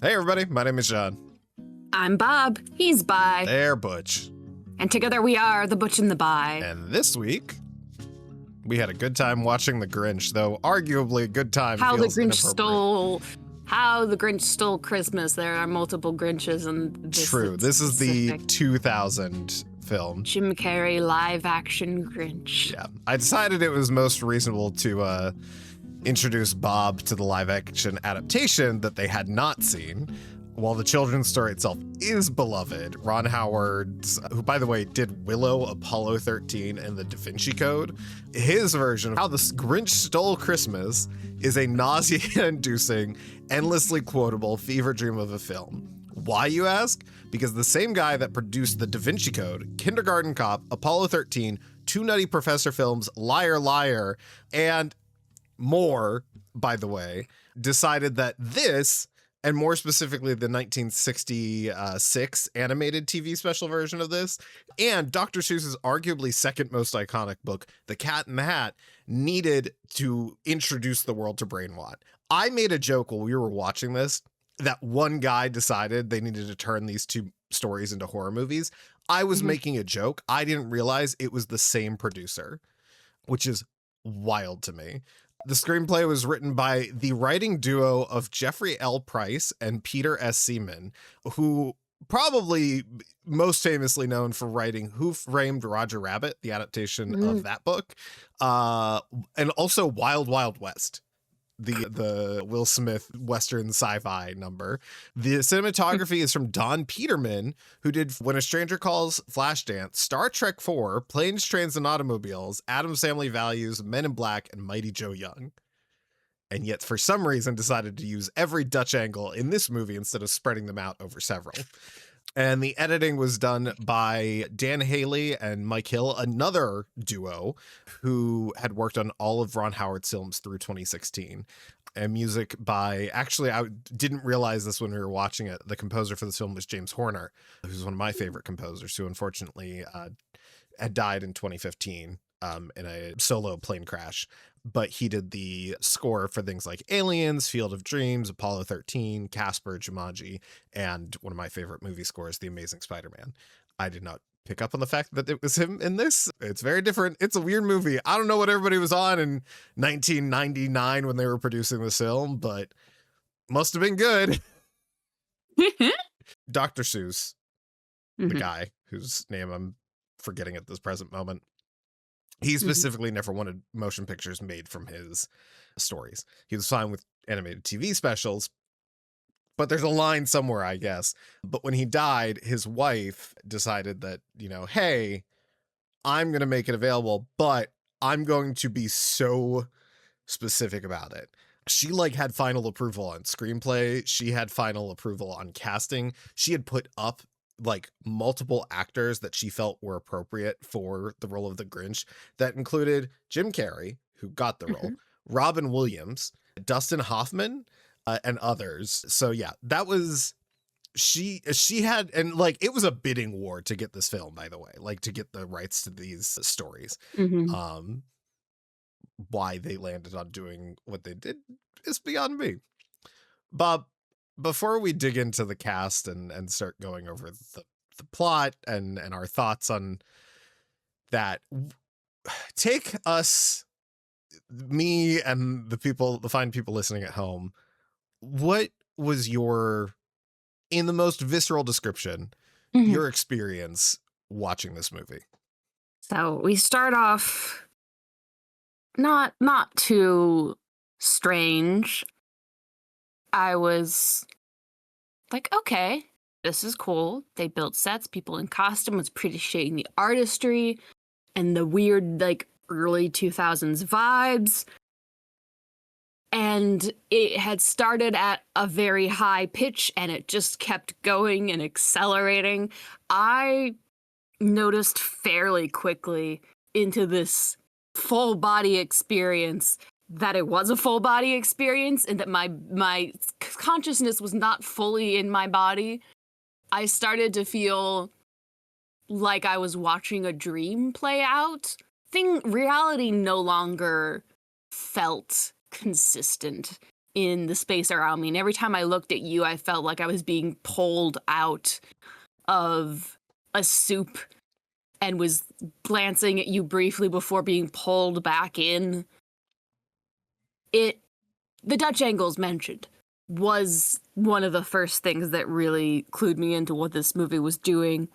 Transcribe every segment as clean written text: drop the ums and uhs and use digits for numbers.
Hey everybody, my name is John. I'm Bob. He's Bi. They're Butch. And together we are the Butch and the Bi. And this week, we had a good time watching The Grinch, though arguably a good time How the feels Grinch Stole Christmas. There are multiple Grinches and this True. This is the 2000 film. Jim Carrey live action Grinch. Yeah. I decided it was most reasonable to introduce Bob to the live action adaptation that they had not seen. While the children's story itself is beloved, Ron Howard's, who by the way did Willow, Apollo 13, and the Da Vinci Code, his version of How the Grinch Stole Christmas is a nausea-inducing, endlessly quotable fever dream of a film. Why, you ask? Because the same guy that produced the Da Vinci Code, Kindergarten Cop, Apollo 13, two Nutty Professor Films, Liar Liar, and more, by the way, decided that this, and more specifically the 1966 animated TV special version of this, and Dr. Seuss's arguably second most iconic book, The Cat in the Hat, needed to introduce the world to Brainwatt. I made a joke while we were watching this that one guy decided they needed to turn these two stories into horror movies. I was making a joke. I didn't realize it was the same producer, which is wild to me. The screenplay was written by the writing duo of Jeffrey L. Price and Peter S. Seaman, who probably most famously known for writing Who Framed Roger Rabbit, the adaptation of that book, and also Wild Wild West, the Will Smith Western sci-fi number. The cinematography is from Don Peterman, who did When a Stranger Calls, Flashdance, Star Trek IV, Planes, Trains, and Automobiles, Addams Family Values, Men in Black, and Mighty Joe Young. And yet, for some reason, decided to use every Dutch angle in this movie instead of spreading them out over several. And the editing was done by Dan Haley and Mike Hill, another duo who had worked on all of Ron Howard's films through 2016. And music by, actually, I didn't realize this when we were watching it. The composer for this film was James Horner, who's one of my favorite composers, who unfortunately had died in 2015 in a solo plane crash. But he did the score for things like Aliens, Field of Dreams, Apollo 13, Casper, Jumanji, and one of my favorite movie scores, The Amazing Spider-Man. I did not pick up on the fact that it was him in this. It's very different. It's a weird movie. I don't know what everybody was on in 1999 when they were producing this film, but must have been good. Dr. Seuss, the guy whose name I'm forgetting at this present moment, he specifically never wanted motion pictures made from his stories. He was fine with animated TV specials, but there's a line somewhere, I guess. But when he died, his wife decided that, hey, I'm going to make it available, but I'm going to be so specific about it. She had final approval on screenplay. She had final approval on casting. She had put up multiple actors that she felt were appropriate for the role of the Grinch. That included Jim Carrey, who got the role, Robin Williams, Dustin Hoffman, and others. So yeah, that was, she had, and it was a bidding war to get this film, by the way, to get the rights to these stories. Why they landed on doing what they did is beyond me. Bob, before we dig into the cast and start going over the plot and our thoughts on that, take us, me and the fine people listening at home, what was in the most visceral description, your experience watching this movie? So we start off not too strange. I was like, okay, this is cool. They built sets, people in costume, was appreciating the artistry and the weird, early 2000s vibes. And it had started at a very high pitch and it just kept going and accelerating. I noticed fairly quickly into this full body experience that it was a full body experience and that my consciousness was not fully in my body. I started to feel like I was watching a dream play out. Reality no longer felt consistent in the space around me. And every time I looked at you, I felt like I was being pulled out of a soup and was glancing at you briefly before being pulled back in. The Dutch angles mentioned was one of the first things that really clued me into what this movie was doing,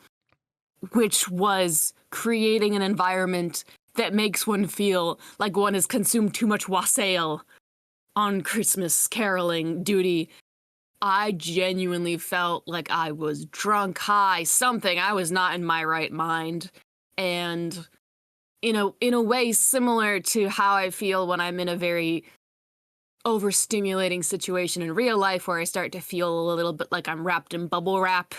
which was creating an environment that makes one feel like one has consumed too much wassail on Christmas caroling duty. I genuinely felt like I was drunk, high, something. I was not in my right mind. And in a way similar to how I feel when I'm in a very overstimulating situation in real life where I start to feel a little bit like I'm wrapped in bubble wrap.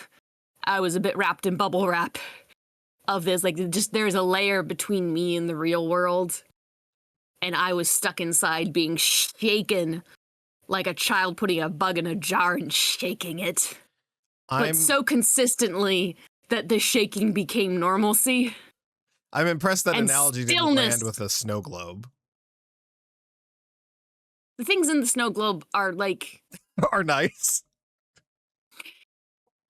I was a bit wrapped in bubble wrap of this. Like, just there's a layer between me and the real world. And I was stuck inside being shaken like a child putting a bug in a jar and shaking it. But so consistently that the shaking became normalcy. I'm impressed that and analogy didn't land with a snow globe. The things in the snow globe are like... are nice.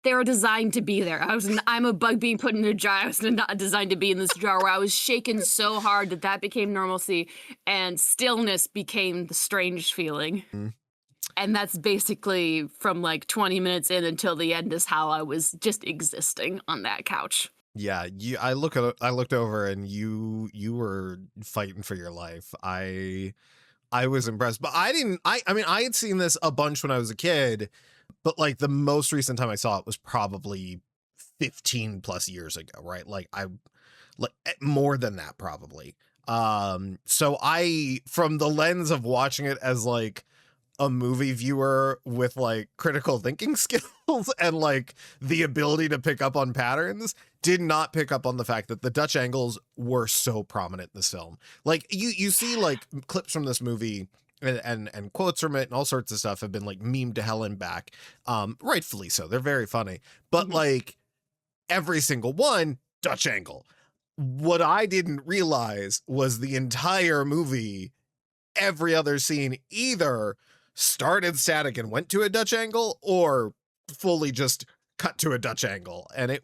They were designed to be there. I'm a bug being put in a jar. I was not designed to be in this jar where I was shaken so hard that became normalcy, and stillness became the strange feeling. Mm. And that's basically from like 20 minutes in until the end is how I was just existing on that couch. Yeah, I looked over and you were fighting for your life. I was impressed, but I mean, I had seen this a bunch when I was a kid, but like the most recent time I saw it was probably 15 plus years ago, right? Like more than that probably. So from the lens of watching it as like a movie viewer with like critical thinking skills and like the ability to pick up on patterns, did not pick up on the fact that the Dutch angles were so prominent in this film. Like you see like clips from this movie and quotes from it and all sorts of stuff have been like memed to hell and back. Rightfully so. They're very funny, but like every single one, Dutch angle. What I didn't realize was the entire movie, every other scene either started static and went to a Dutch angle or fully just cut to a Dutch angle. And there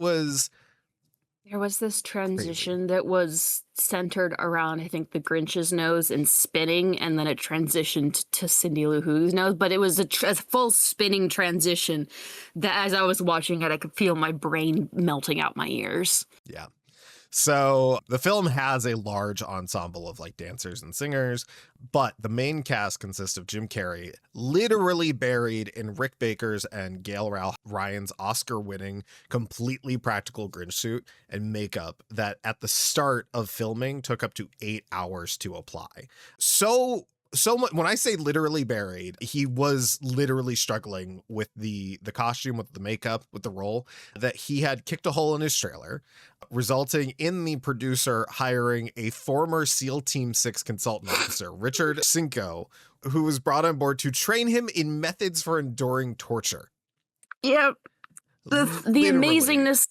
was this transition that was centered around, I think, the Grinch's nose and spinning, and then it transitioned to Cindy Lou Who's nose. But it was a full spinning transition that as I was watching it, I could feel my brain melting out my ears. Yeah. So the film has a large ensemble of like dancers and singers, but the main cast consists of Jim Carrey, literally buried in Rick Baker's and Gail Rowell-Ryan's Oscar-winning, completely practical Grinch suit and makeup that at the start of filming took up to 8 hours to apply. So much, when I say literally buried, he was literally struggling with the costume, with the makeup, with the role, that he had kicked a hole in his trailer, resulting in the producer hiring a former SEAL Team 6 consultant officer, Richard Cinco, who was brought on board to train him in methods for enduring torture. Yep. The amazingness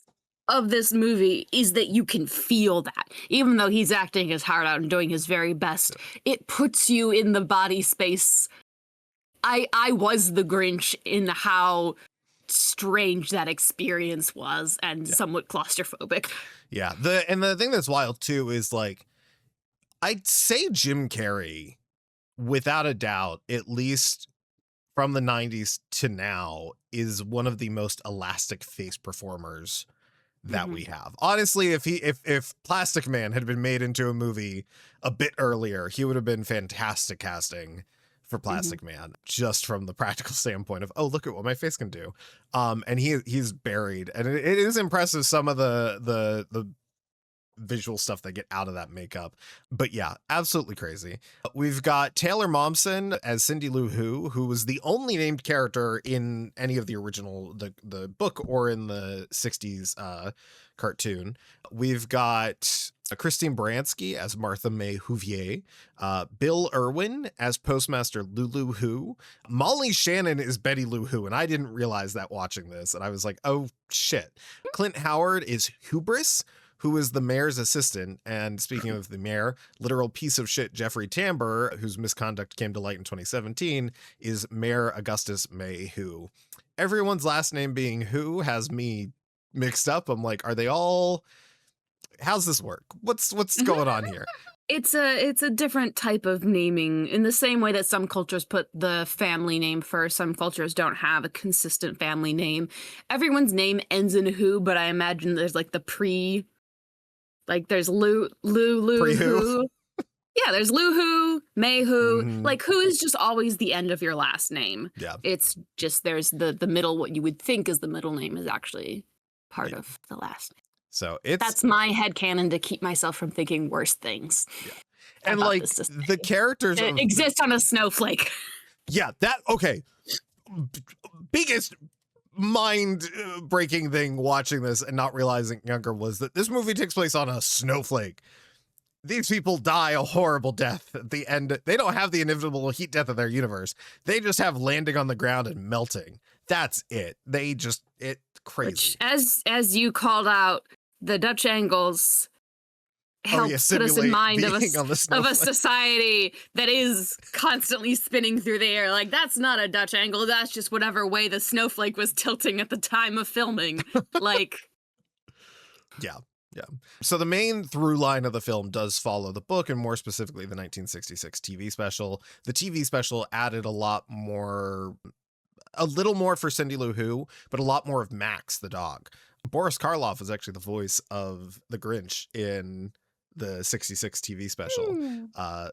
of this movie is that you can feel that. Even though he's acting his heart out and doing his very best, it puts you in the body space. I was the Grinch in how strange that experience was and somewhat claustrophobic. Yeah. The thing that's wild too is like, I'd say Jim Carrey, without a doubt, at least from the 90s to now, is one of the most elastic face performers that we have. Honestly, if Plastic Man had been made into a movie a bit earlier, he would have been fantastic casting for Plastic Man, just from the practical standpoint of, oh, look at what my face can do. And he's buried, and it is impressive, some of the visual stuff they get out of that makeup. But yeah, absolutely crazy. We've got Taylor Momsen as Cindy Lou Who was the only named character in any of the original, the book or in the 60s cartoon. We've got Christine Baranski as Martha May Whovier, Bill Irwin as Postmaster Lou Lou Who, Molly Shannon is Betty Lou Who, and I didn't realize that watching this, and I was like, oh shit. Clint Howard is Whobris, who is the mayor's assistant. And speaking of the mayor, literal piece of shit Jeffrey Tambor, whose misconduct came to light in 2017, is Mayor Augustus MayWho. Everyone's last name being Who has me mixed up. I'm like, are they all... How's this work? What's going on here? It's a different type of naming, in the same way that some cultures put the family name first. Some cultures don't have a consistent family name. Everyone's name ends in Who, but I imagine there's like the there's Lou Lou Who. Yeah, there's Lou Who, May Who. Mhm. Like, Who is just always the end of your last name. Yeah. It's just there's the middle, what you would think is the middle name is actually part of the last name. So that's my headcanon to keep myself from thinking worse things. Yeah. And about like this society. the characters It exists on a snowflake. Yeah, okay. Biggest mind breaking thing watching this and not realizing younger was that this movie takes place on a snowflake. These people die a horrible death at the end. They don't have the inevitable heat death of their universe. They just have landing on the ground and melting. That's it. Crazy. Which, as you called out, the Dutch angles help put us in mind of a society that is constantly spinning through the air. Like, that's not a Dutch angle. That's just whatever way the snowflake was tilting at the time of filming. Like, yeah. So the main through line of the film does follow the book, and more specifically the 1966 TV special. The TV special added a little more for Cindy Lou Who, but a lot more of Max the dog. Boris Karloff is actually the voice of the Grinch in the 66 TV special.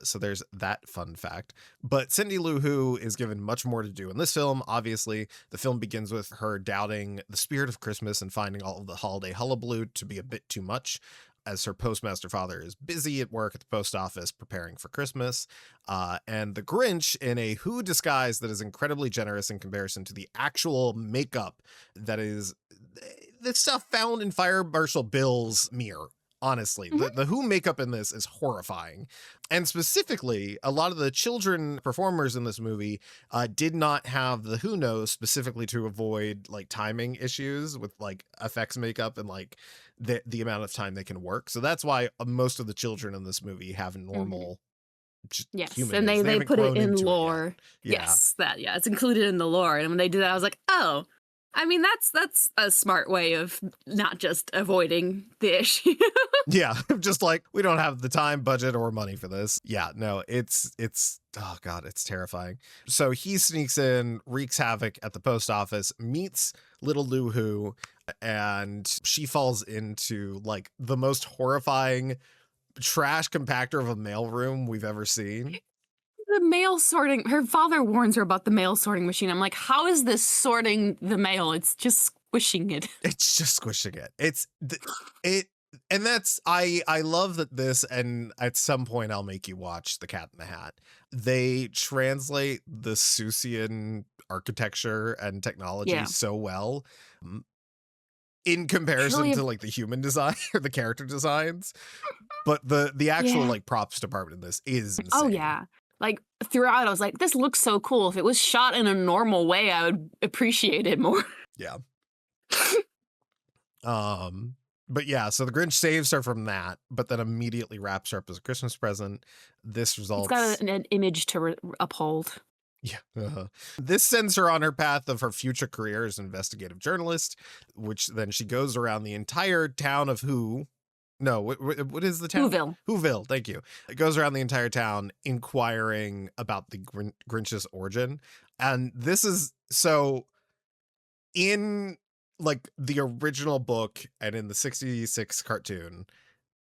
So there's that fun fact. But Cindy Lou Who is given much more to do in this film. Obviously, the film begins with her doubting the spirit of Christmas and finding all of the holiday hullabaloo to be a bit too much, as her postmaster father is busy at work at the post office preparing for Christmas. And the Grinch, in a Who disguise that is incredibly generous in comparison to the actual makeup that is the stuff found in Fire Marshal Bill's mirror. Honestly, the Who makeup in this is horrifying. And specifically, a lot of the children performers in this movie did not have the Who nose, specifically to avoid like timing issues with like effects makeup and like the amount of time they can work. So that's why most of the children in this movie have normal human and nose. they put it in into lore. Yes, it's included in the lore. And when they do that, I was like, oh, I mean, that's a smart way of not just avoiding the issue. Yeah, just like, we don't have the time, budget, or money for this. Yeah, no, it's oh god, it's terrifying. So he sneaks in, wreaks havoc at the post office, meets little Lou Who, and she falls into like the most horrifying trash compactor of a mailroom we've ever seen. The mail sorting, her father warns her about the mail sorting machine. I'm like, how is this sorting the mail? It's just squishing it. It's just squishing it. And that's, I love that this, and at some point I'll make you watch The Cat in the Hat. They translate the Seussian architecture and technology so well in comparison to like the human design or the character designs. But the actual like props department in this is insane. Oh yeah. Like, throughout, I was like, this looks so cool. If it was shot in a normal way, I would appreciate it more. Yeah. But yeah, so the Grinch saves her from that, but then immediately wraps her up as a Christmas present. This results... It's got an image to uphold. Yeah. This sends her on her path of her future career as an investigative journalist, which then she goes around the entire town of Who... No, what is the town? Whoville, thank you. It goes around the entire town inquiring about the Grinch's origin. And this is, so in like the original book and in the 66 cartoon,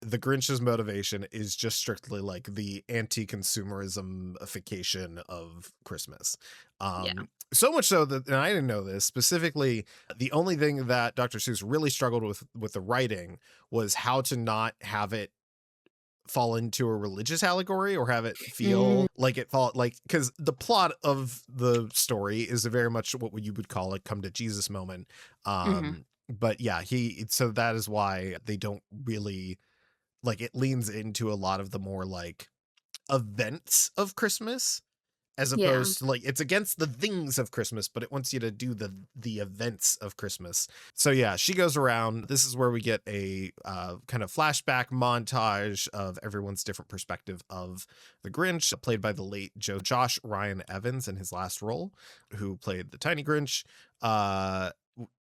the Grinch's motivation is just strictly like the anti-consumerismification of Christmas. So much so that, and I didn't know this, specifically, the only thing that Dr. Seuss really struggled with the writing was how to not have it fall into a religious allegory or have it feel like it fall like, because the plot of the story is very much what you would call a come to Jesus moment. But yeah, so that is why they don't really, like, it leans into a lot of the more like events of Christmas as Yeah. opposed to like it's against the things of Christmas, but it wants you to do the events of Christmas. So yeah, she goes around. This is where we get a kind of flashback montage of everyone's different perspective of the Grinch, played by the late Josh Ryan Evans in his last role, who played the Tiny Grinch.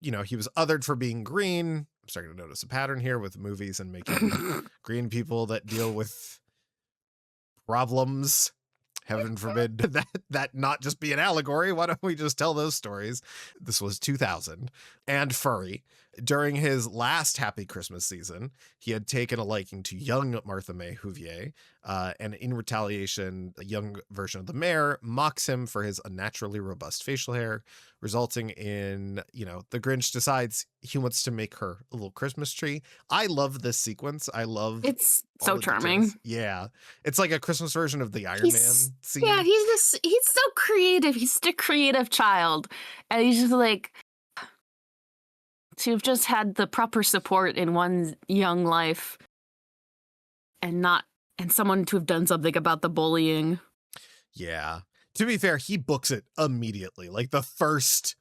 You know, he was othered for being green. I'm starting to notice a pattern here with movies and making green people that deal with problems. Heaven forbid that not just be an allegory. Why don't we just tell those stories? This was 2000. And furry. During his last Happy Christmas season, he had taken a liking to young Martha May Whovier, and in retaliation, a young version of the mayor mocks him for his unnaturally robust facial hair, resulting in, you know, the Grinch decides he wants to make her a little Christmas tree. I love this sequence. I love It's all so the charming. details. Yeah. It's like a Christmas version of the Iron Man scene. Yeah, he's so creative. He's such a creative child. And he's just like, to have just had the proper support in one's young life and someone to have done something about the bullying. Yeah. To be fair, he books it immediately. Like the first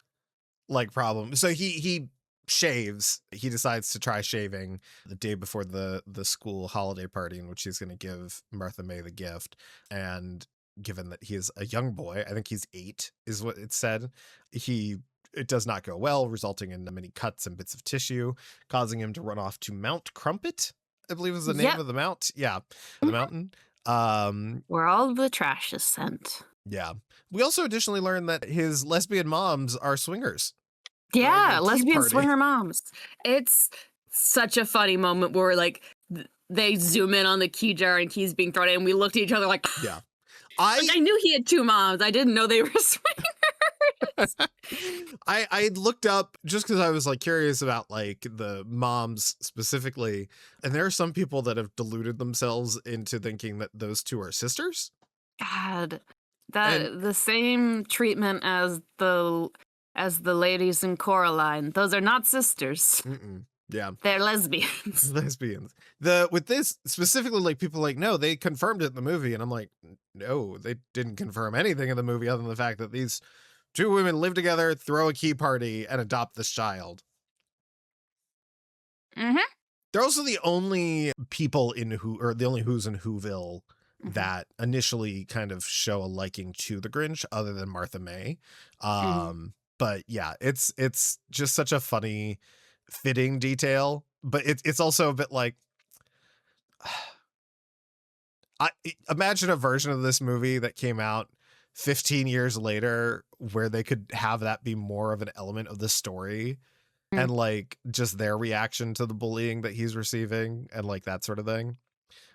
problem. So he shaves. He decides to try shaving the day before the school holiday party in which he's going to give Martha May the gift. And given that he is a young boy, I think he's 8 is what it said, it does not go well, resulting in many cuts and bits of tissue, causing him to run off to Mount Crumpet, I believe is the name of the mount. Yeah, the mountain. Where all the trash is sent. Yeah. We also additionally learned that his lesbian moms are swingers. Yeah, lesbian swinger moms. It's such a funny moment where like they zoom in on the key jar and keys being thrown in, and we looked at each other like, yeah. I knew he had 2 moms. I didn't know they were swingers. I looked up just because I was like curious about like the moms specifically, and there are some people that have deluded themselves into thinking that those 2 are sisters. God, the same treatment as the ladies in Coraline. Those are not sisters. Yeah, they're lesbians. Lesbians. With this specifically, like people like, no, they confirmed it in the movie, and I'm like, no, they didn't confirm anything in the movie other than the fact that these 2 women live together, throw a key party, and adopt this child. They're also the only people the only Who's in Whoville that initially kind of show a liking to the Grinch, other than Martha May. But yeah, it's just such a funny, fitting detail. But it's also a bit like, I imagine a version of this movie that came out 15 years later where they could have that be more of an element of the story and like just their reaction to the bullying that he's receiving and like that sort of thing.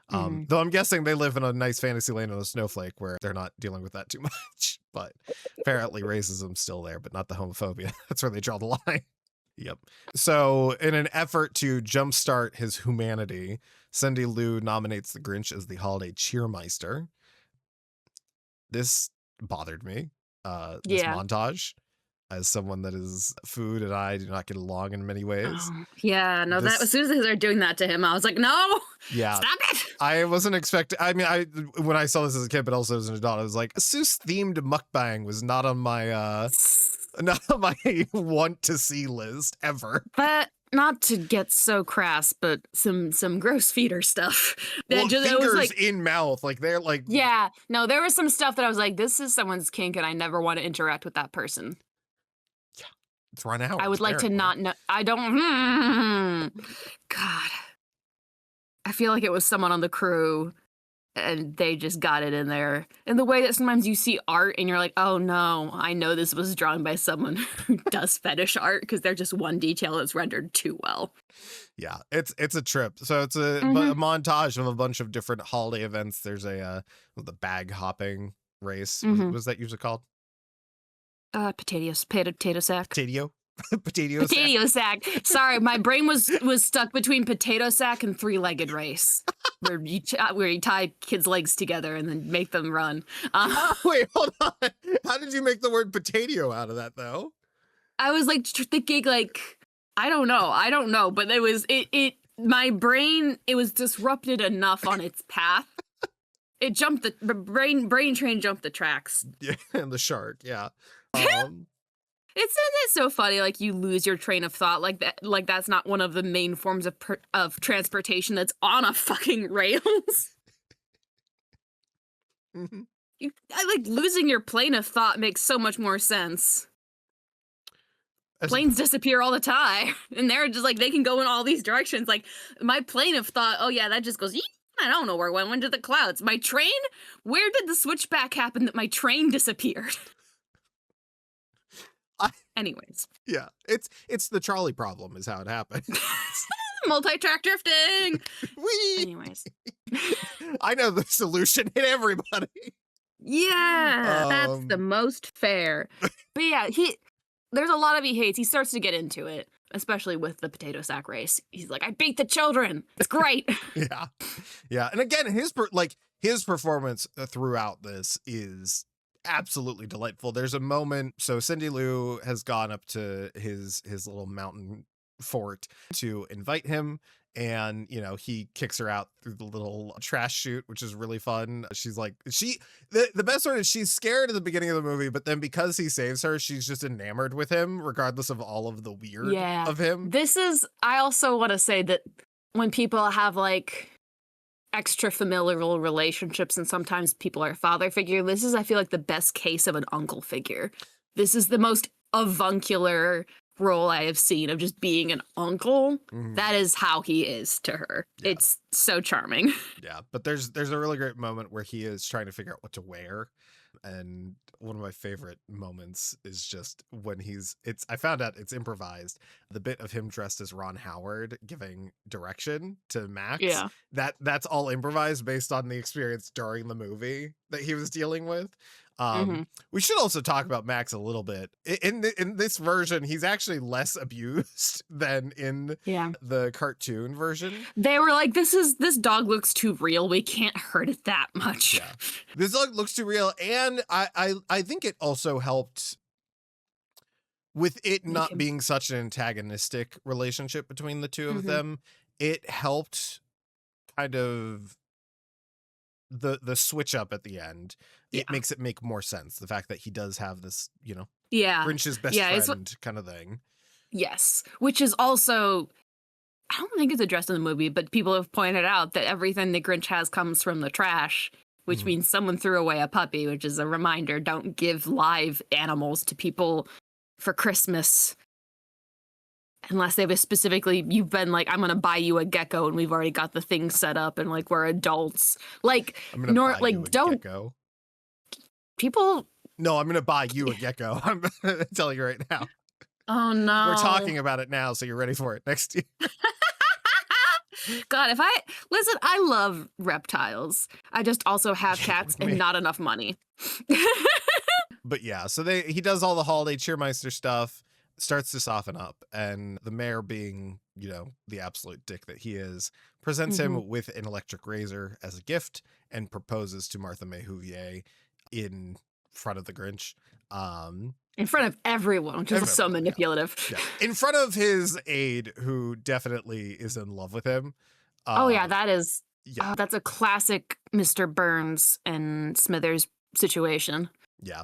Though I'm guessing they live in a nice fantasy land on a snowflake where they're not dealing with that too much, but apparently racism's still there, but not the homophobia. That's where they draw the line. Yep. So in an effort to jumpstart his humanity, Cindy Lou nominates the Grinch as the holiday cheermeister. This bothered me. This montage, as someone that is food and I do not get along in many ways. Yeah, no, that as soon as they started doing that to him, I was like, no, stop it. I wasn't expecting, I mean, when I saw this as a kid, but also as an adult, I was like, a Seuss themed mukbang was not on my want to see list ever. But not to get so crass, but some gross feeder stuff. Well, fingers it was like in mouth, like they're like. Yeah, no, there was some stuff that I was like, this is someone's kink, and I never want to interact with that person. Yeah, it's Ron Howard. I would like to not know. I don't. God, I feel like it was someone on the crew, and they just got it in there. In the way that sometimes you see art and you're like, oh no, I know this was drawn by someone who does fetish art because they're just one detail that's rendered too well. Yeah, it's a trip. So it's a montage of a bunch of different holiday events. There's the bag hopping race. Was that usually called? Potato sack. Potato sack. Sorry, my brain was stuck between potato sack and 3-legged race, where you tie kids' legs together and then make them run. Wait, hold on. How did you make the word potato out of that though? I was like thinking like I don't know, but my brain, it was disrupted enough on its path. It jumped the brain train jumped the tracks. Yeah, and the shark, yeah. Um, It's so funny, like, you lose your train of thought like that. Like, that's not one of the main forms of transportation that's on a fucking rails. mhm. Like, losing your plane of thought makes so much more sense. As- Planes disappear all the time, and they're just like, they can go in all these directions. Like, my plane of thought, oh yeah, that just goes, I don't know where it went to the clouds. My train, where did the switchback happen that my train disappeared? Anyways. Yeah, it's the trolley problem is how it happened. Multi-track drifting. Whee! Anyways. I know the solution. Hit everybody. Yeah, that's the most fair. But yeah, there's a lot of he hates. He starts to get into it, especially with the potato sack race. He's like, I beat the children. It's great. Yeah. Yeah. And again, his performance throughout this is absolutely delightful. There's a moment. So Cindy Lou has gone up to his little mountain fort to invite him. And, he kicks her out through the little trash chute, which is really fun. She's like, the best part is she's scared at the beginning of the movie, but then because he saves her, she's just enamored with him, regardless of all of the weird of him. I also want to say that when people have like extra familial relationships and sometimes people are a father figure, this is, I feel like, the best case of an uncle figure. This is the most avuncular role I have seen of just being an uncle. Mhm. That is how he is to her. Yeah. It's so charming. Yeah, but there's a really great moment where he is trying to figure out what to wear. And one of my favorite moments is just when I found out it's improvised. The bit of him dressed as Ron Howard giving direction to Max. Yeah. That's all improvised based on the experience during the movie that he was dealing with. We should also talk about Max a little bit. In this version, he's actually less abused than in the cartoon version. They were like, this dog looks too real. We can't hurt it that much. Yeah. This dog looks too real. And I think it also helped with it not being such an antagonistic relationship between the two of them. It helped kind of the switch up at the end. It makes it make more sense. The fact that he does have this, Grinch's best friend kind of thing. Yes. Which is also, I don't think it's addressed in the movie, but people have pointed out that everything the Grinch has comes from the trash, which means someone threw away a puppy, which is a reminder, don't give live animals to people for Christmas. Unless they've specifically, you've been like, I'm going to buy you a gecko and we've already got the thing set up and like we're adults. Like, I'm gonna buy you a gecko. People. No, I'm going to buy you a gecko. I'm telling you right now. Oh, no. We're talking about it now, so you're ready for it next year. God, listen, I love reptiles. I just also have cats and not enough money. But yeah, so he does all the holiday cheermeister stuff, starts to soften up, and the mayor, being, the absolute dick that he is, presents him with an electric razor as a gift and proposes to Martha May Whovier in front of the Grinch. In front of everyone, which is so manipulative. Yeah. In front of his aide, who definitely is in love with him. That's a classic Mr. Burns and Smithers situation. Yeah.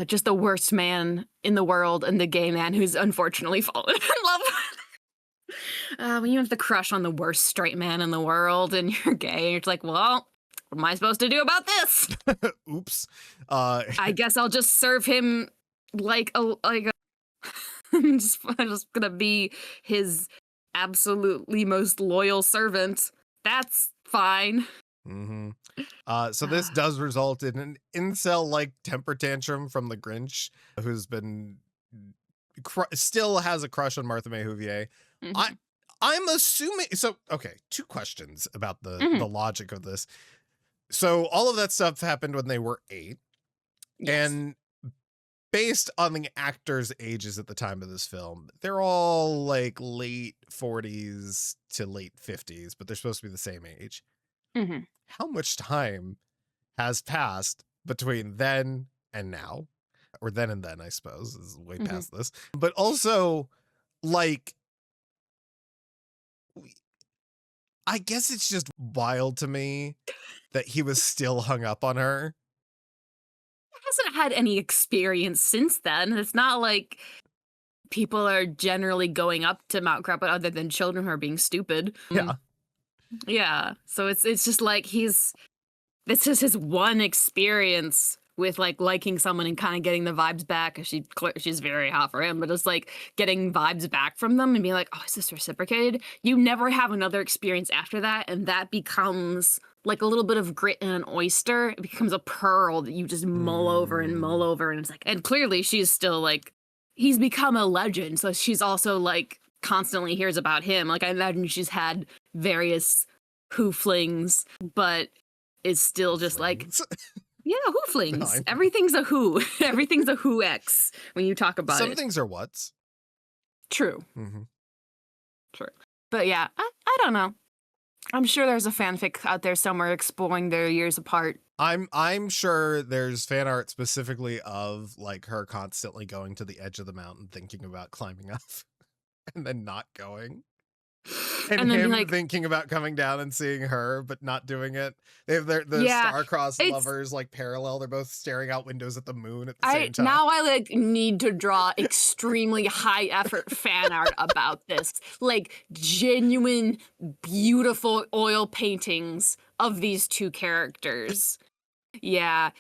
Just the worst man in the world and the gay man who's unfortunately fallen in love with. When you have the crush on the worst straight man in the world and you're gay, you're like, well, what am I supposed to do about this? Oops. I guess I'll just serve him like a I'm just gonna be his absolutely most loyal servant. That's fine. So this does result in an incel-like temper tantrum from the Grinch, who's been still has a crush on Martha May Whovier. I'm assuming. So okay, two questions about the logic of this. So all of that stuff happened when they were 8, and based on the actors' ages at the time of this film, they're all like late 40s to late 50s, but they're supposed to be the same age. How much time has passed between then and now? Or then and then, I suppose, is way past this. But also, like, I guess it's just wild to me that he was still hung up on her. Hasn't had any experience since then. It's not like people are generally going up to Mount Crumpet other than children who are being stupid. Yeah. Yeah. So it's just like this is his one experience with like liking someone and kind of getting the vibes back. She's very hot for him, but it's like getting vibes back from them and being like, oh, is this reciprocated? You never have another experience after that, and that becomes like a little bit of grit in an oyster. It becomes a pearl that you just mull over, and it's like, and clearly she's still like, he's become a legend, so she's also like constantly hears about him. Like I imagine she's had various who flings, but is still just like, yeah, who flings. No, Everything's a who. Everything's a who X when you talk about it. Some things are what's. True. Mm-hmm. True. But yeah, I don't know. I'm sure there's a fanfic out there somewhere exploring their years apart. I'm sure there's fan art specifically of like her constantly going to the edge of the mountain thinking about climbing up and then not going. And then him like, thinking about coming down and seeing her, but not doing it. They have the star-crossed lovers like parallel. They're both staring out windows at the moon at the same time. Now I like need to draw extremely high effort fan art about this. Like genuine, beautiful oil paintings of these two characters. Yeah,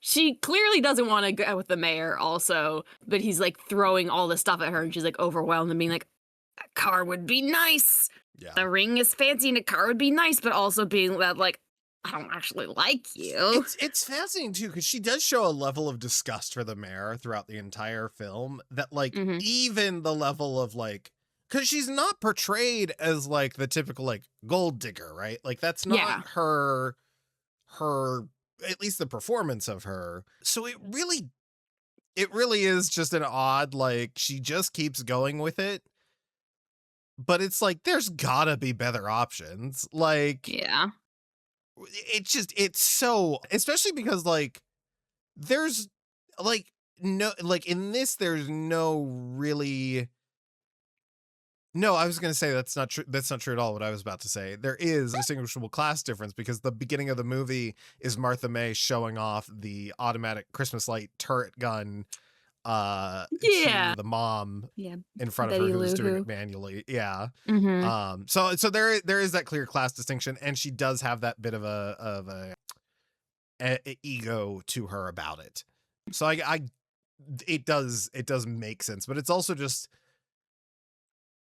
she clearly doesn't want to go with the mayor also, but he's like throwing all this stuff at her and she's like overwhelmed and being like, a car would be nice. Yeah. The ring is fancy and a car would be nice, but also being that like, I don't actually like you. It's fascinating too, because she does show a level of disgust for the mayor throughout the entire film that like even the level of like, because she's not portrayed as like the typical like gold digger, right? Like that's not her at least the performance of her. So it really is just an odd, like she just keeps going with it. But it's like, there's gotta be better options. Like, yeah, it's so, especially because like, there's like, no, like in this, there's no really, no, I was going to say that's not true. That's not true at all. What I was about to say, there is a distinguishable class difference because the beginning of the movie is Martha May showing off the automatic Christmas light turret gun to the mom in front of her who was doing it manually. So there is that clear class distinction, and she does have that bit of a ego to her about it. So it does make sense, but it's also just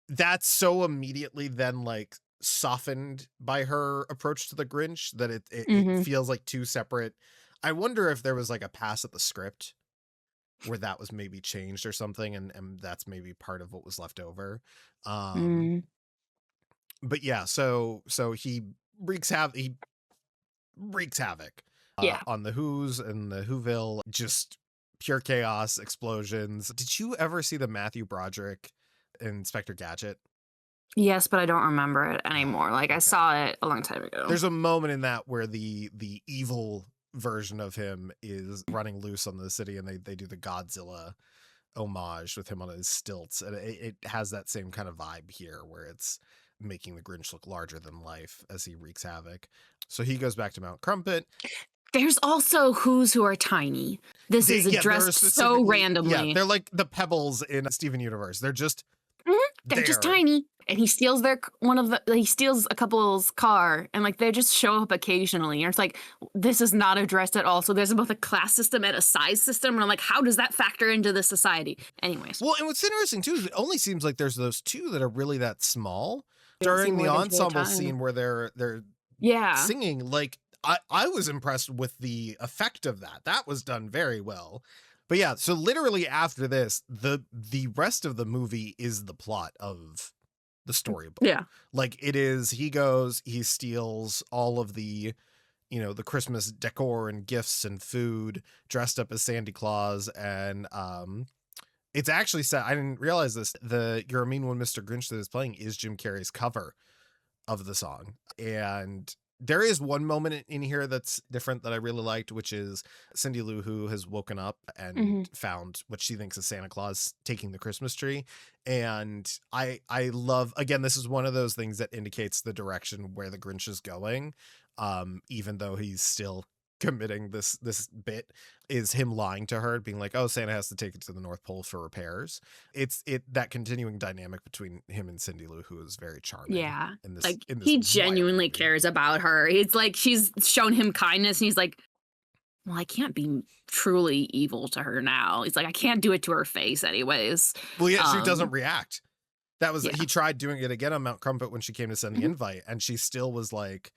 that's so immediately then like softened by her approach to the Grinch that it feels like two separate. I wonder if there was like a pass at the script where that was maybe changed or something, and that's maybe part of what was left over. But yeah, so he wreaks havoc on the Who's and the Whoville, just pure chaos, explosions. Did you ever see the Matthew Broderick Inspector Gadget? Yes, but I don't remember it anymore. Like I saw it a long time ago. There's a moment in that where the evil version of him is running loose on the city, and they do the Godzilla homage with him on his stilts, and it has that same kind of vibe here where it's making the Grinch look larger than life as he wreaks havoc. So he goes back to Mount Crumpet. There's also Who's who are tiny. This is addressed so randomly. Yeah, they're like the pebbles in Steven Universe. They're just they're just tiny. And he steals he steals a couple's car, and like they just show up occasionally. And it's like, this is not addressed at all. So there's both a class system and a size system. And I'm like, how does that factor into the society? Anyways. Well, and what's interesting too is it only seems like there's those two that are really that small. During the ensemble scene where they're singing, like I was impressed with the effect of that. That was done very well. But yeah, so literally after this, the rest of the movie is the plot of the storybook. Yeah. Like it is, he steals all of the, the Christmas decor and gifts and food, dressed up as Santa Claus. And it's actually set, I didn't realize this, the You're a Mean One, Mr. Grinch that is playing is Jim Carrey's cover of the song. And there is one moment in here that's different that I really liked, which is Cindy Lou Who has woken up and found what she thinks is Santa Claus taking the Christmas tree. And I love, again, this is one of those things that indicates the direction where the Grinch is going. even though he's still committing this bit, is him lying to her, being like, oh, Santa has to take it to the North Pole for repairs. It's that continuing dynamic between him and Cindy Lou Who is very charming. Yeah. In this, Like, in this he wild genuinely movie. cares about her. It's like she's shown him kindness, and he's like, well, I can't be truly evil to her now. He's like, I can't do it to her face anyways. Well, yeah, she doesn't react. That was, Yeah. he tried doing it again on Mount Crumpet when she came to send the invite, and she still was like,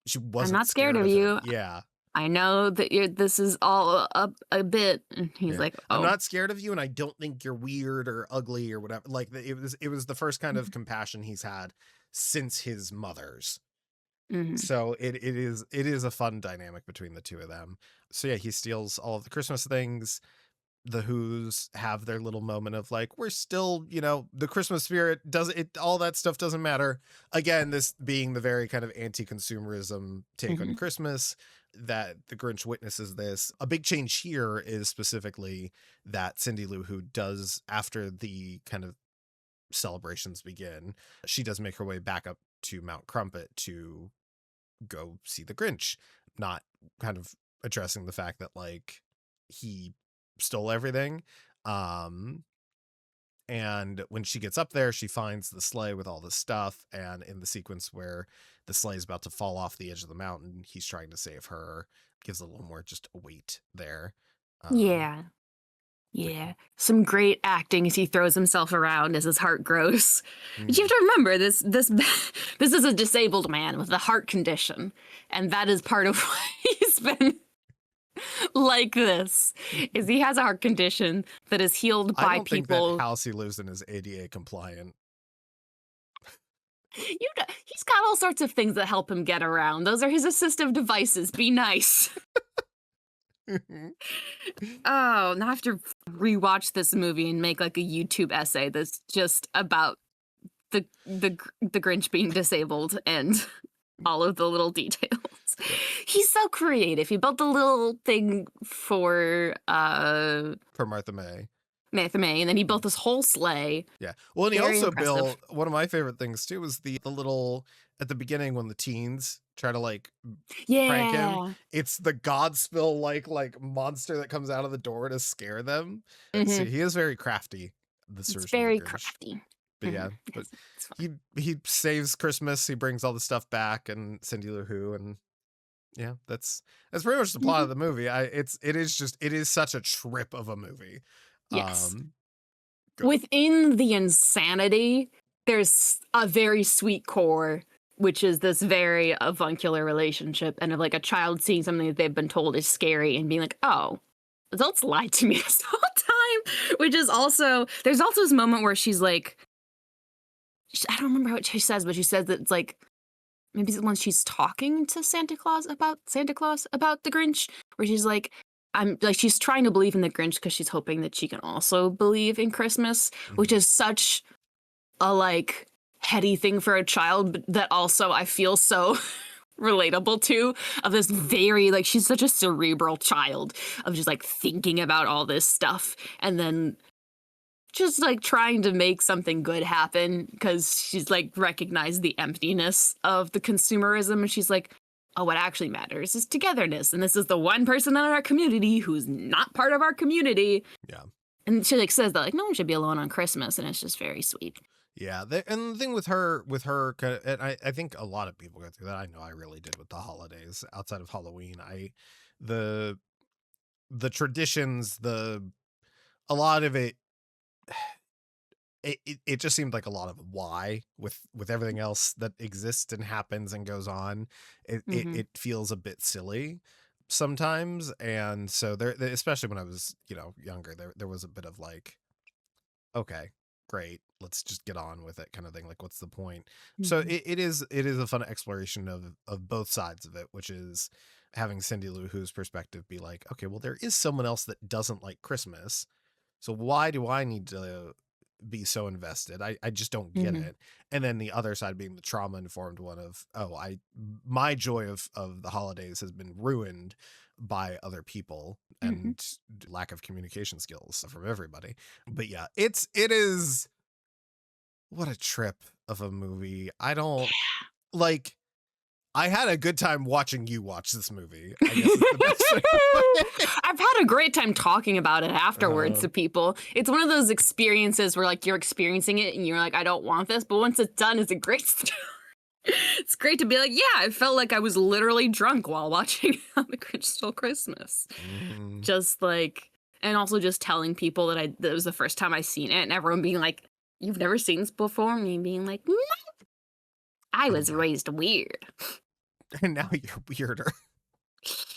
she wasn't I'm not scared of him. you. Yeah. I know that this is all a bit. And he's like, oh. I'm not scared of you, and I don't think you're weird or ugly or whatever. Like, it was the first kind of compassion he's had since his mother's. So it is a fun dynamic between the two of them. So yeah, he steals all of the Christmas things. The Who's have their little moment of like, we're still, the Christmas spirit all that stuff doesn't matter. Again, this being the very kind of anti-consumerism take on Christmas, that the Grinch witnesses this. A big change here is specifically that Cindy Lou Who does, after the kind of celebrations begin, she does make her way back up to Mount Crumpet to go see the Grinch, not kind of addressing the fact that like he stole everything. And when she gets up there, she finds the sleigh with all this stuff, and in the sequence where the sleigh is about to fall off the edge of the mountain, he's trying to save her, gives a little more just a weight there. Yeah. Some great acting as he throws himself around as his heart grows. But you have to remember, this is a disabled man with a heart condition, and that is part of why he's been like this. Is he has a heart condition that is healed by I don't people. think that house he lives in is ADA compliant. He's got all sorts of things that help him get around. Those are his assistive devices. Be nice. Oh, now I have to rewatch this movie and make like a YouTube essay that's just about the Grinch being disabled and all of the little details. He's so creative. He built the little thing for Martha May. And then he built this whole sleigh. Yeah. Well, and he Very also impressive. built one of my favorite things too, was the little, at the beginning when the teens try to like prank him. It's the Godspill like monster that comes out of the door to scare them. So he is very crafty. It's very crafty. But yeah, but he saves Christmas. He brings all the stuff back, and Cindy Lou Who, and yeah, that's pretty much the plot of the movie. It is such a trip of a movie. Yes. Within the insanity, there's a very sweet core, which is this very avuncular relationship, and of like a child seeing something that they've been told is scary and being like, oh, adults lied to me this whole time. Which is also, there's also this moment where she's like, I don't remember what she says, but she says that it's like, maybe it's when she's talking to Santa Claus about the Grinch, where she's like, she's trying to believe in the Grinch because she's hoping that she can also believe in Christmas, which is such a like heady thing for a child, but that also I feel so relatable to, of this very like, she's such a cerebral child of just like thinking about all this stuff and then just like trying to make something good happen because she's like recognized the emptiness of the consumerism, and she's like, oh, what actually matters is togetherness, and this is the one person in our community who's not part of our community. Yeah. And she like says that like no one should be alone on Christmas, and it's just very sweet. Yeah, and the thing with her, and I think a lot of people go through that. I know I really did with the holidays outside of Halloween. The traditions, a lot of it, it just seemed like a lot of why with everything else that exists and happens and goes on. It feels a bit silly sometimes, and so there, especially when I was younger, there was a bit of like, okay, great, let's just get on with it kind of thing. Like, what's the point? So it is a fun exploration of both sides of it, which is having Cindy Lou Who's perspective be like, okay, well, there is someone else that doesn't like Christmas, so why do I need to be so invested? I just don't get it. And then the other side being the trauma informed one of, my joy of the holidays has been ruined by other people and lack of communication skills from everybody. But yeah, it is, what a trip of a movie. I don't like, I had a good time watching you watch this movie. I guess it's the best way to put it. I've had a great time talking about it afterwards to people. It's one of those experiences where like you're experiencing it and you're like, I don't want this, but once it's done, it's a great story. It's great to be like, yeah, I felt like I was literally drunk while watching The Grinch Stole Christmas. Just like, and also just telling people that that was the first time I seen it, and everyone being like, you've never seen this before? And me being like, no, I was raised weird. And now you're weirder.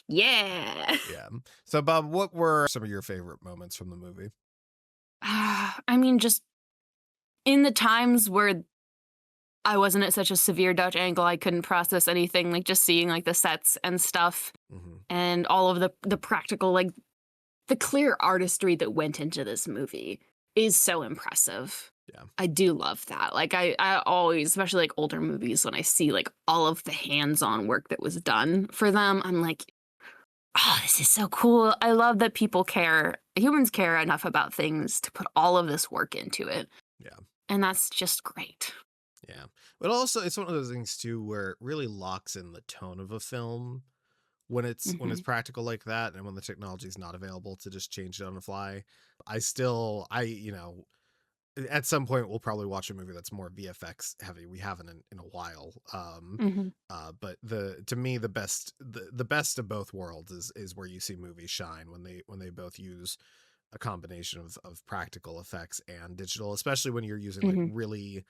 Yeah. Yeah. So, Bob, what were some of your favorite moments from the movie? I mean, just in the times where I wasn't at such a severe Dutch angle, I couldn't process anything, like just seeing like the sets and stuff and all of the practical, like the clear artistry that went into this movie is so impressive. Yeah. I do love that. Like I always, especially like older movies, when I see like all of the hands-on work that was done for them, I'm like, oh, this is so cool. I love that people care, humans care enough about things to put all of this work into it. Yeah. And that's just great. Yeah. But also it's one of those things too where it really locks in the tone of a film when it's practical like that, and when the technology is not available to just change it on the fly. You know, at some point we'll probably watch a movie that's more VFX heavy. We haven't in a while. But to me the best of both worlds is where you see movies shine when they both use a combination of practical effects and digital, especially when you're using like really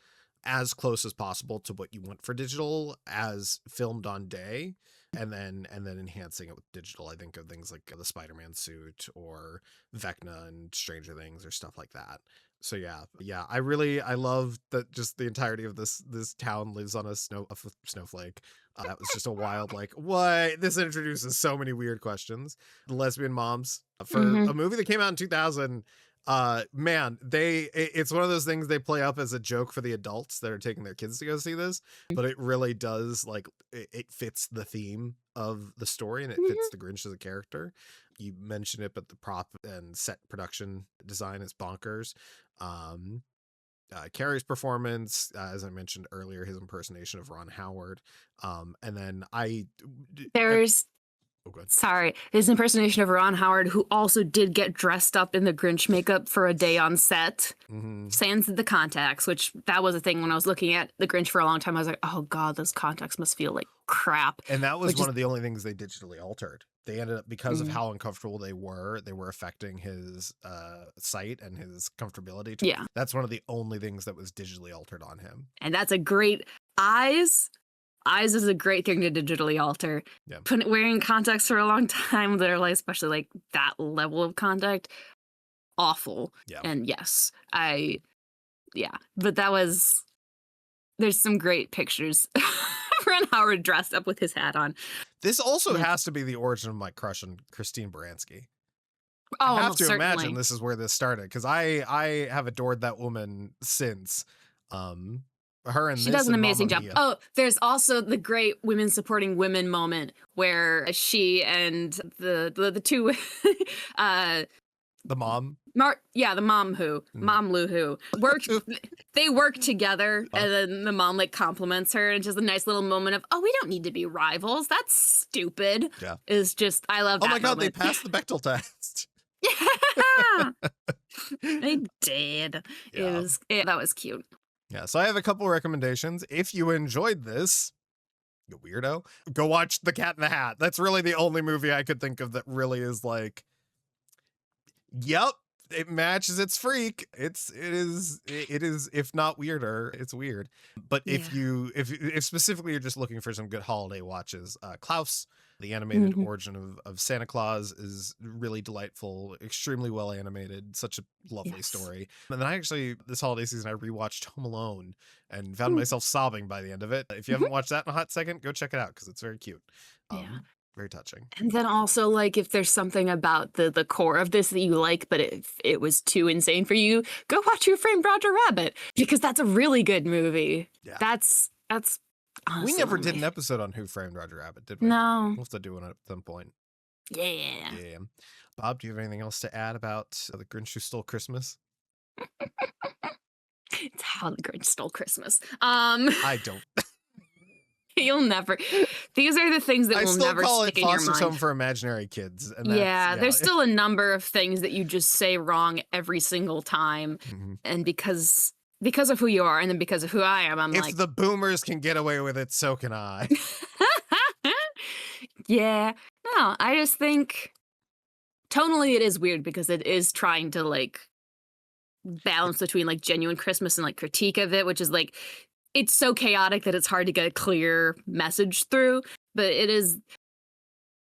as close as possible to what you want for digital as filmed on day, and then enhancing it with digital. I think of things like the Spider-Man suit or Vecna and Stranger Things or stuff like that. So yeah, I love that just the entirety of this town lives on a snowflake. That was just a wild, like, what? This introduces so many weird questions. The lesbian moms for a movie that came out in 2000. Man, it's one of those things they play up as a joke for the adults that are taking their kids to go see this, but it really does, like, it fits the theme of the story, and it fits the Grinch as a character. You mentioned it, but the prop and set production design is bonkers. Carrey's performance, as I mentioned earlier, his impersonation of Ron Howard, and then Sorry, his impersonation of Ron Howard, who also did get dressed up in the Grinch makeup for a day on set. Sans the contacts, which that was a thing when I was looking at the Grinch for a long time. I was like, oh God, those contacts must feel like crap. And that was one of the only things they digitally altered. They ended up, because of how uncomfortable they were affecting his sight and his comfortability. That's one of the only things that was digitally altered on him. And that's a great eyes. Eyes is a great thing to digitally alter. Yeah. Wearing contacts for a long time, that are like, especially like that level of contact, awful. Yeah. And yes, but there's some great pictures. Ron Howard dressed up with his hat on. This also has to be the origin of my crush on Christine Baranski. Oh, I have to certainly imagine this is where this started, because I have adored that woman since. Her and she this does an and amazing Mamma job. Mia. Oh, there's also the great women supporting women moment where she and the two The mom. the mom Mom Lou Who they work together, and then the mom like compliments her, and just a nice little moment of, oh, we don't need to be rivals. That's stupid. Yeah. Is just, I love that. Oh my God, moment. they passed the Bechdel test. Yeah. They did. Yeah. That was cute. Yeah, so I have a couple recommendations. If you enjoyed this, you weirdo, go watch The Cat in the Hat. That's really the only movie I could think of that really is like, yep, it matches its freak. It is, if not weirder, it's weird. But if specifically you're just looking for some good holiday watches, Klaus, the animated origin of Santa Claus, is really delightful, extremely well animated, such a lovely story. And then this holiday season, I rewatched Home Alone and found myself sobbing by the end of it. If you haven't watched that in a hot second, go check it out, because it's very cute. Very touching. And then also, like, if there's something about the core of this that you like, but if it was too insane for you, go watch Who Framed Roger Rabbit, because that's a really good movie. Yeah. That's We never did an episode on Who Framed Roger Rabbit, did we? No. We'll have to do one at some point. Yeah. Bob, do you have anything else to add about The Grinch Who Stole Christmas? It's how The Grinch Stole Christmas. I don't. You'll never. These are the things that I will still never call stick it in your foster mind. home for imaginary kids. And Yeah, that's, there's still a number of things that you just say wrong every single time, Mhm. and because of who you are, and then because of who I am, I'm If like, the boomers can get away with it, so can I. yeah. No, I just think tonally it is weird because it is trying to like balance between like genuine Christmas and like critique of it, which is like it's so chaotic that it's hard to get a clear message through. But it is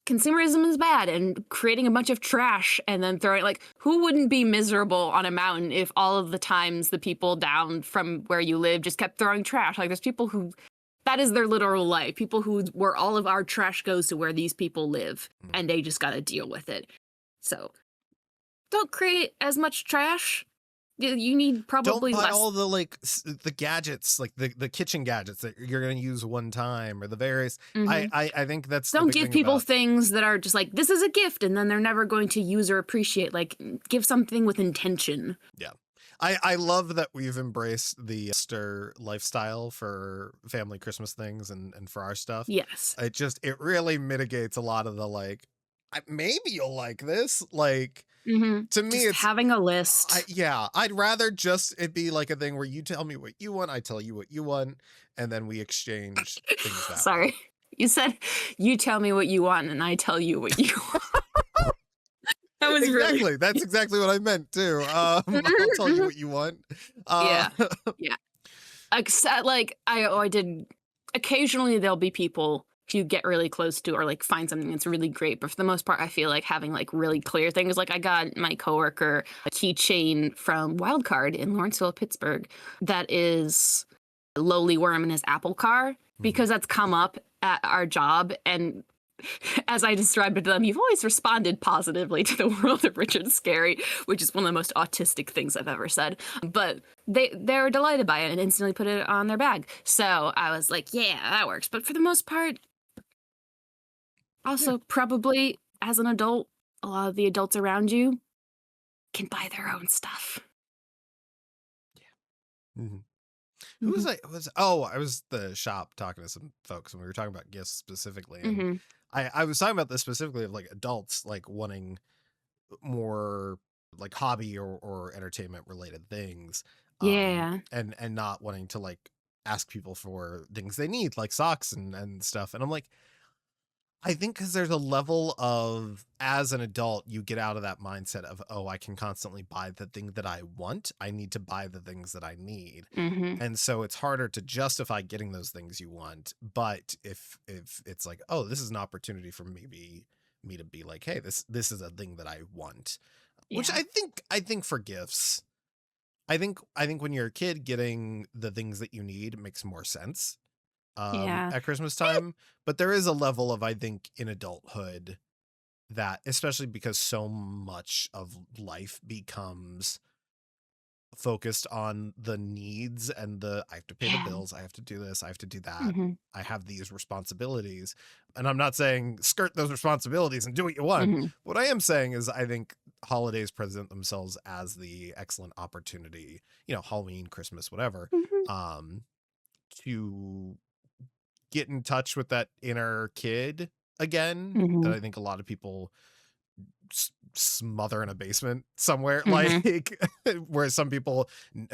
consumerism is bad, and creating a bunch of trash and then throwing like who wouldn't be miserable on a mountain if all of the times the people down from where you live just kept throwing trash? Like there's people who that is their literal life. People who where all of our trash goes to where these people live and they just got to deal with it. So don't create as much trash. You need Don't probably buy less. all the like the gadgets, like the kitchen gadgets that you're gonna use one time, or the various. Mhm. I think that's the Don't big give thing people about. things that are just like this is a gift and then they're never going to use or appreciate. Like give something with intention. Yeah. I love that we've embraced the stir lifestyle for family Christmas things and for our stuff. Yes. It really mitigates a lot of the like, maybe you'll like this. Like, to me, Just it's, having a list. I'd rather just it be like a thing where you tell me what you want, I tell you what you want, and then we exchange things that way. Sorry. You said you tell me what you want and I tell you what you want. That was Exactly. really That's exactly what I meant too. I'll tell you what you want. yeah. Yeah. Except like I did occasionally there'll be people who you get really close to or like find something that's really great, but for the most part I feel like having like really clear things. Like I got my coworker a keychain from Wildcard in Lawrenceville, Pittsburgh that is a lowly worm in his Apple car because that's come up at our job. And as I described it to them, you've always responded positively to the world of Richard Scarry, which is one of the most autistic things I've ever said. But they're delighted by it and instantly put it on their bag. So I was like, yeah, that works. But for the most part, also probably as an adult, a lot of the adults around you can buy their own stuff. Mhm. Who was I? I was at the shop talking to some folks, and we were talking about gifts specifically. And Mhm. I was talking about this specifically of like adults like wanting more like hobby or entertainment related things, Yeah. and not wanting to like ask people for things they need like socks and stuff. And I'm like, I think because there's a level of, as an adult, you get out of that mindset of, oh, I can constantly buy the thing that I want. I need to buy the things that I need. Mhm. And so it's harder to justify getting those things you want. But if it's like, oh, this is an opportunity for maybe me to be like, hey, this is a thing that I want. Which Yeah. I think for gifts, I think when you're a kid, getting the things that you need makes more sense Yeah. at Christmas time. But there is a level of, I think, in adulthood that, especially because so much of life becomes focused on the needs and I have to pay the Yeah. bills, I have to do this, I have to do that, Mhm. I have these responsibilities. And I'm not saying skirt those responsibilities and do what you want. Mhm. What I am saying is I think holidays present themselves as the excellent opportunity, Halloween, Christmas, whatever, Mhm. to get in touch with that inner kid again that Mhm. I think a lot of people smother in a basement somewhere, Mhm. like where some people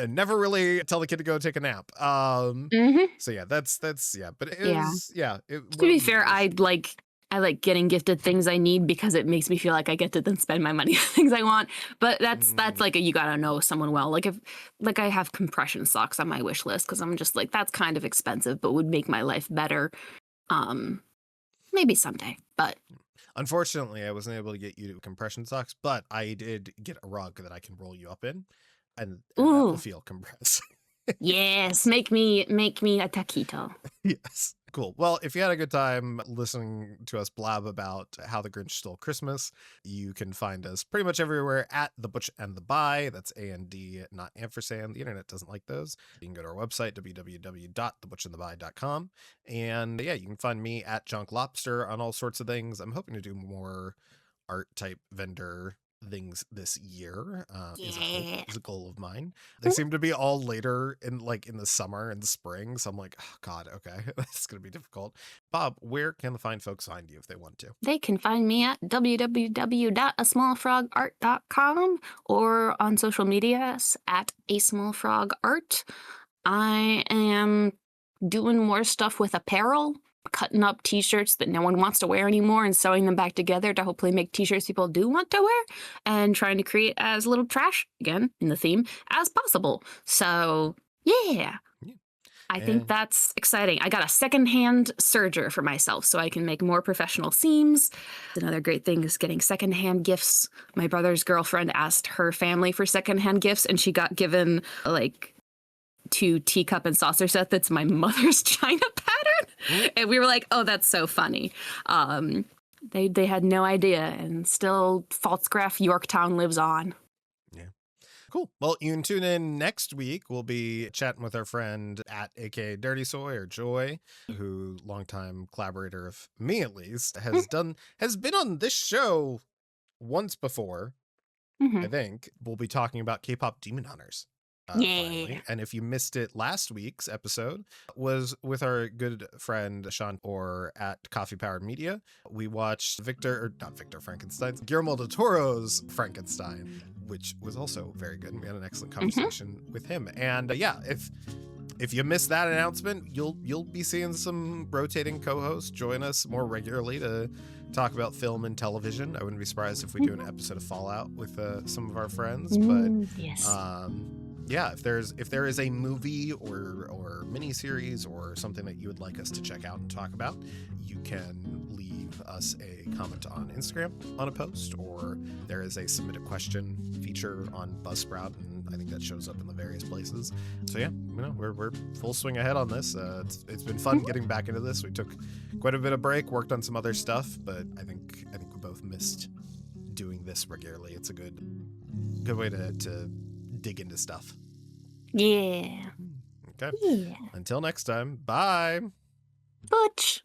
never really tell the kid to go take a nap. Mhm. So yeah, that's yeah, but it Yeah. is yeah. To be fair, I like getting gifted things I need because it makes me feel like I get to then spend my money on things I want. But that's like you gotta know someone well. Like if like I have compression socks on my wish list because I'm just like that's kind of expensive, but would make my life better. Um, maybe someday. But Unfortunately, I wasn't able to get you compression socks, but I did get a rug that I can roll you up in, and that will ooh, feel compressed. yes, make me a taquito. Yes. Cool. Well, if you had a good time listening to us blab about how the Grinch stole Christmas, you can find us pretty much everywhere at The Butch and the Buy. That's A-N-D, not ampersand. The internet doesn't like those. You can go to our website, www.thebutchandthebuy.com. And yeah, you can find me at Junk Lobster on all sorts of things. I'm hoping to do more art type vendor things this year Yeah. is a goal of mine. They seem to be all later in the summer and the spring. So I'm like, oh God, okay, that's going to be difficult. Bob, where can the fine folks find you if they want to? They can find me at www.asmallfrogart.com or on social media at asmallfrogart. I am doing more stuff with apparel, cutting up t-shirts that no one wants to wear anymore and sewing them back together to hopefully make t-shirts people do want to wear, and trying to create as little trash, again, in the theme, as possible. So, yeah. I think that's exciting. I got a secondhand serger for myself so I can make more professional seams. Another great thing is getting secondhand gifts. My brother's girlfriend asked her family for secondhand gifts, and she got given, like, 2 teacup and saucer set that's my mother's china pattern. And we were like, oh, that's so funny. They had no idea, and still Pfaltzgraff Yorktown lives on. Yeah. Cool. Well, you can tune in next week. We'll be chatting with our friend at aka Dirty Soy or Joy, who longtime collaborator of me at least has been on this show once before. I think we'll be talking about K-pop Demon Hunters. Finally. And if you missed it, last week's episode was with our good friend Sean or at Coffee Powered Media. We watched Guillermo del Toro's Frankenstein, which was also very good. We had an excellent conversation with him. And if you missed that announcement, you'll be seeing some rotating co-hosts join us more regularly to talk about film and television. I wouldn't be surprised if we do an episode of Fallout with some of our friends. But yes. Yeah, if there is a movie or miniseries or something that you would like us to check out and talk about, you can leave us a comment on Instagram on a post, or there is a submit a question feature on Buzzsprout, and I think that shows up in the various places. So yeah, we're full swing ahead on this. It's been fun getting back into this. We took quite a bit of break, worked on some other stuff, but I think we both missed doing this regularly. It's a good way to dig into stuff. Yeah. Okay. Yeah. Until next time, bye. Butch.